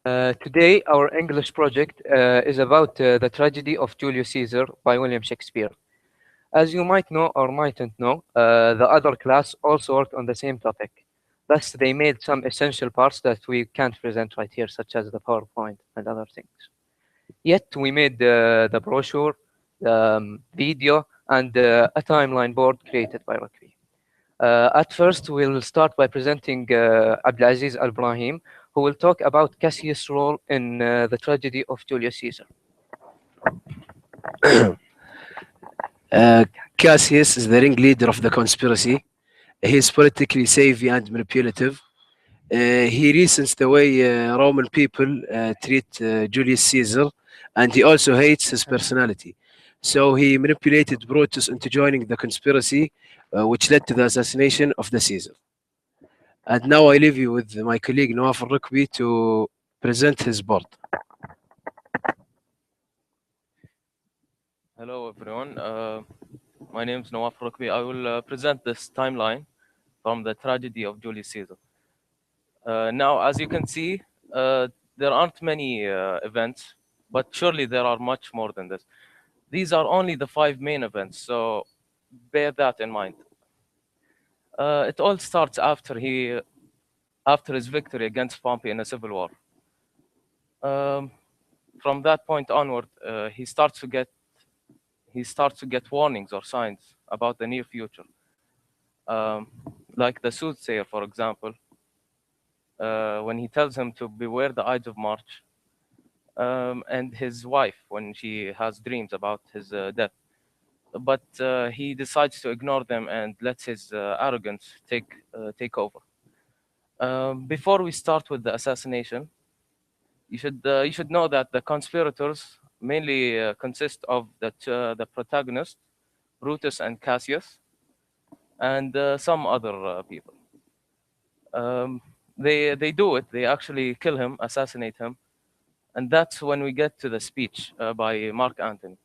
Today, our English project is about the tragedy of Julius Caesar by William Shakespeare. As you might know or mightn't know, the other class also worked on the same topic. Thus, they made some essential parts that we can't present right here, such as the PowerPoint and other things. Yet, we made the brochure, the video, and a timeline board created by Rakvi. At first, we'll start by presenting Abdulaziz Al-Brahim, who will talk about Cassius' role in the tragedy of Julius Caesar. Uh, Cassius is the ringleader of the conspiracy. He is politically savvy and manipulative. He reasons the way Roman people treat Julius Caesar, and he also hates his personality. So he manipulated Brutus into joining the conspiracy, which led to the assassination of the Caesar. And now I leave you with my colleague Nawaf al-Rukbi to present his board. Hello, everyone. My name is Nawaf Rukbi. I will present this timeline from the tragedy of Julius Caesar. Now, as you can see, there aren't many events, but surely there are much more than this. These are only the 5 main events, so bear that in mind. It all starts after his victory against Pompey in a civil war. From that point onward, he starts to get warnings or signs about the near future. Like the soothsayer, for example, when he tells him to beware the Ides of March, and his wife when she has dreams about his death. But he decides to ignore them and lets his arrogance take over. Before we start with the assassination, you should know that the conspirators mainly consist of the protagonist, Brutus and Cassius, and some other people. They do it. They actually kill him, assassinate him, and that's when we get to the speech by Mark Antony.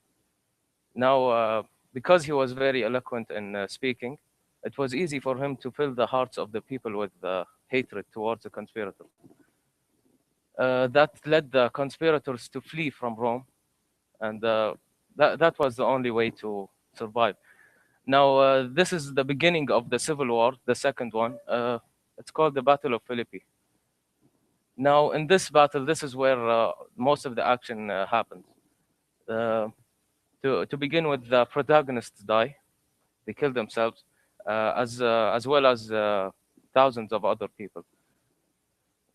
Now, because he was very eloquent in speaking, it was easy for him to fill the hearts of the people with hatred towards the conspirators. That led the conspirators to flee from Rome, and that was the only way to survive. Now, this is the beginning of the civil war, the second one. It's called the Battle of Philippi. Now, in this battle, this is where most of the action happens. To begin with, the protagonists die; they kill themselves, as well as thousands of other people.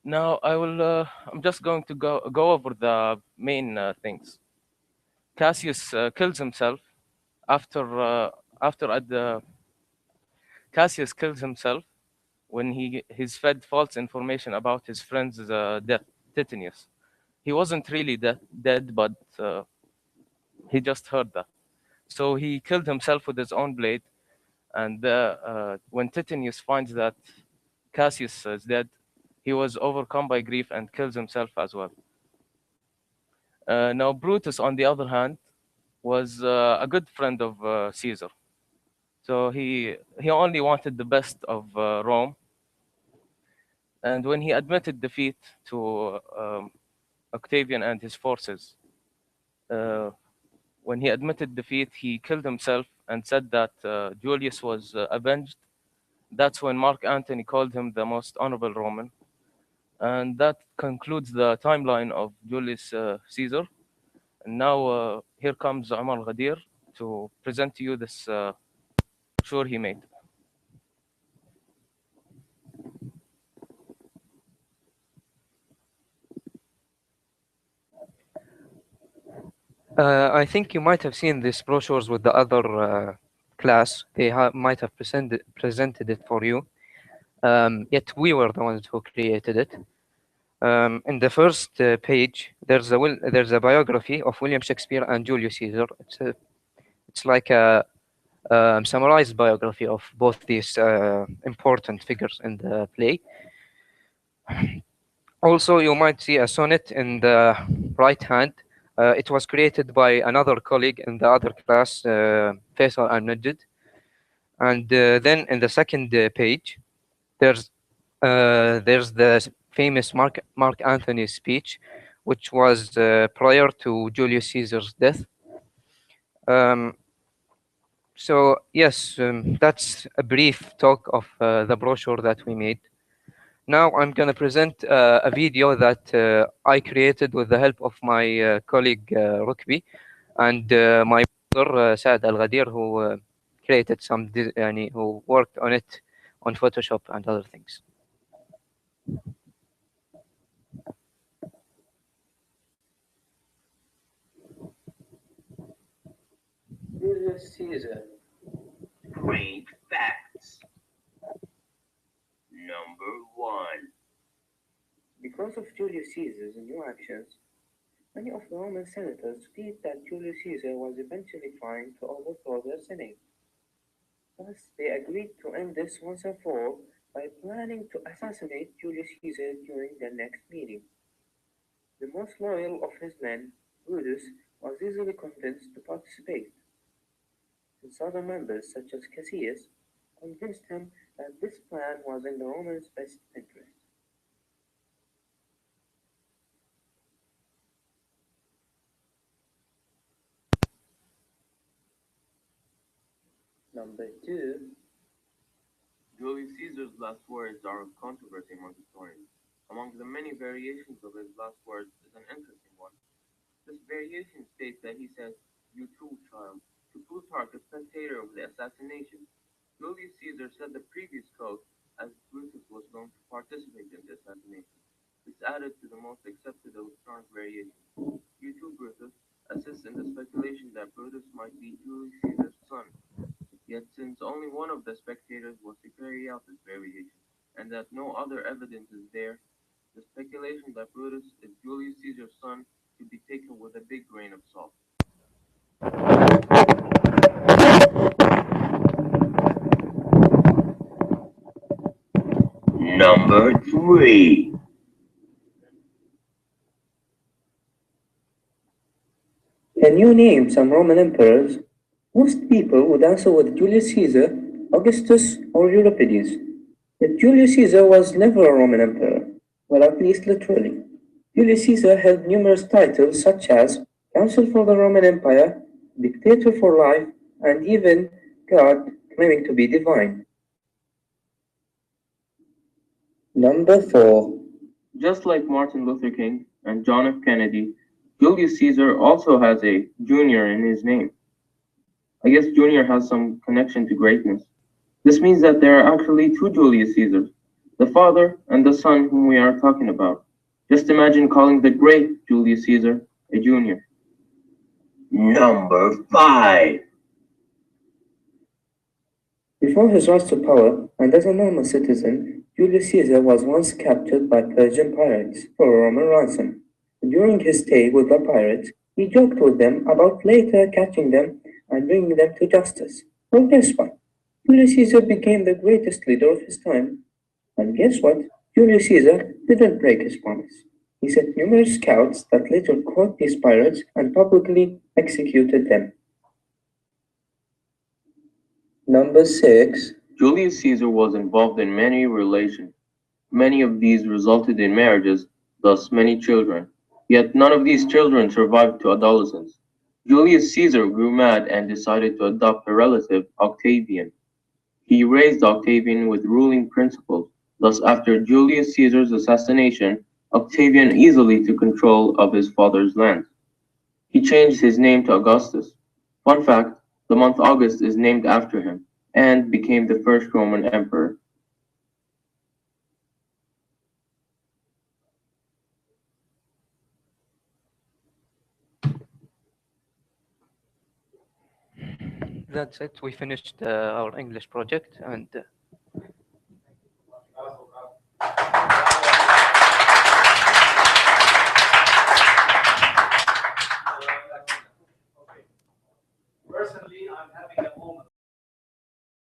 Now, I'm just going to go over the main things. Cassius kills himself after Cassius kills himself when he's fed false information about his friend's death, Titinius. He wasn't really dead, but he just heard that. So he killed himself with his own blade. And when Titinius finds that Cassius is dead, he was overcome by grief and kills himself as well. Now, Brutus, on the other hand, was a good friend of Caesar. So he only wanted the best of Rome. And when he admitted defeat to Octavian and his forces, when he admitted defeat, he killed himself and said that Julius was avenged. That's when Mark Antony called him the most honorable Roman. And that concludes the timeline of Julius Caesar. And now here comes Omar Ghadir to present to you this brochure he made. I think you might have seen these brochures with the other class. They might have presented it for you. Yet we were the ones who created it. In the first page, there's a biography of William Shakespeare and Julius Caesar. It's like a summarized biography of both these important figures in the play. Also, you might see a sonnet in the right hand. It was created by another colleague in the other class, Faisal al-Najid. And then in the second page, there's the famous Mark Antony's speech, which was prior to Julius Caesar's death. Um, so yes, that's a brief talk of the brochure that we made. Now I'm going to present a video that I created with the help of my colleague Rukbi and my brother Saad Al Ghadir, who created who worked on it on Photoshop and other things. Julius Caesar. Great facts. Number 1. Because of Julius Caesar's new actions, many of the Roman senators believed that Julius Caesar was eventually trying to overthrow their Senate. Thus, they agreed to end this once and for all by planning to assassinate Julius Caesar during their next meeting. The most loyal of his men, Brutus, was easily convinced to participate, since other members, such as Cassius, convinced him that this plan was in the Romans' best interest. Number 2. Julius Caesar's last words are of controversy among historians. Among the many variations of his last words is an interesting one. This variation states that he said, "You too, child," to Plutarch, a spectator of the assassination. Julius Caesar said the previous quote, as Brutus was going to participate in the assassination. This added to the most accepted electronic variation. "You too, Brutus," assists in the speculation that Brutus might be Julius Caesar's son. Yet since only one of the spectators was to carry out this variation, and that no other evidence is there, the speculation that Brutus is Julius Caesar's son should be taken with a big grain of salt. Number 3. Can you name some Roman emperors? Most people would answer with Julius Caesar, Augustus, or Euripides. Yet Julius Caesar was never a Roman emperor, well, at least literally. Julius Caesar held numerous titles such as Consul for the Roman Empire, Dictator for life, and even God, claiming to be divine. Number 4. Just like Martin Luther King and John F. Kennedy, Julius Caesar also has a junior in his name. I guess junior has some connection to greatness. This means that there are actually two Julius Caesars, the father and the son whom we are talking about. Just imagine calling the great Julius Caesar a junior. Number 5. Before his rise to power, and as a normal citizen, Julius Caesar was once captured by Persian pirates for a Roman ransom. During his stay with the pirates, he joked with them about later catching them and bringing them to justice. Well, guess what? Julius Caesar became the greatest leader of his time. And guess what? Julius Caesar didn't break his promise. He sent numerous scouts that later caught these pirates and publicly executed them. Number 6. Julius Caesar was involved in many relations. Many of these resulted in marriages, thus many children. Yet none of these children survived to adolescence. Julius Caesar grew mad and decided to adopt a relative, Octavian. He raised Octavian with ruling principles. Thus, after Julius Caesar's assassination, Octavian easily took control of his father's land. He changed his name to Augustus. Fun fact, the month August is named after him, and became the first Roman emperor. That's it. We finished our English project, and